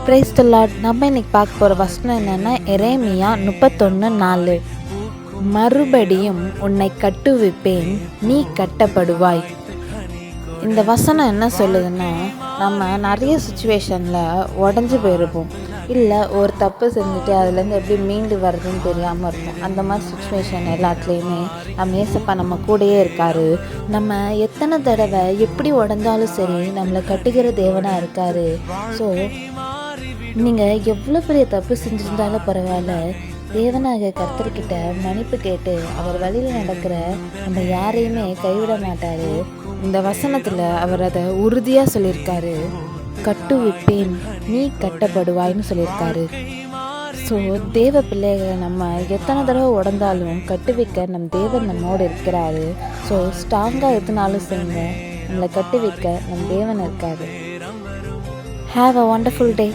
Praise the Lord. நம்ம இன்னைக்கு பார்க்க போகிற வசனம் என்னென்னா எரேமியா 31:4. மறுபடியும் உன்னை கட்டுவிப்பேன், நீ கட்டப்படுவாய். இந்த வசனம் என்ன சொல்லுதுன்னா, நம்ம நிறைய சுச்சுவேஷனில் உடஞ்சி போயிருப்போம், இல்லை ஒரு தப்பு செஞ்சுட்டு அதுலேருந்து எப்படி மீண்டு வர்றதுன்னு தெரியாமல் இருக்கும். அந்த மாதிரி சுச்சுவேஷன் எல்லாத்துலேயுமே நம்ம ஏசப்பா நம்ம கூடயே இருக்கார். நம்ம எத்தனை தடவை எப்படி உடஞ்சாலும் சரி நம்மளை கட்டுகிற தேவனாக இருக்கார். ஸோ நீங்கள் எவ்வளோ பெரிய தப்பு செஞ்சுருந்தாலும் பரவாயில்ல, தேவனாக கர்த்தர்கிட்ட மன்னிப்பு கேட்டு அவர் வழியில் நடக்கிற நம்ம யாரையுமே கைவிட மாட்டார். இந்த வசனத்தில் அவர் அதை உறுதியாக சொல்லியிருக்காரு, கட்டுவிப்பேன், நீ கட்டப்படுவாய்னு சொல்லியிருக்காரு. ஸோ தேவ பிள்ளைகளை நம்ம எத்தனை தடவை உடந்தாலும் கட்டுவிக்க நம் தேவன் நம்மோடு இருக்கிறாரு. ஸோ ஸ்ட்ராங்காக எத்தனாலும் செய்யுங்க, நம்மளை கட்டுவிக்க நம் தேவன் இருக்காரு. Have a wonderful day.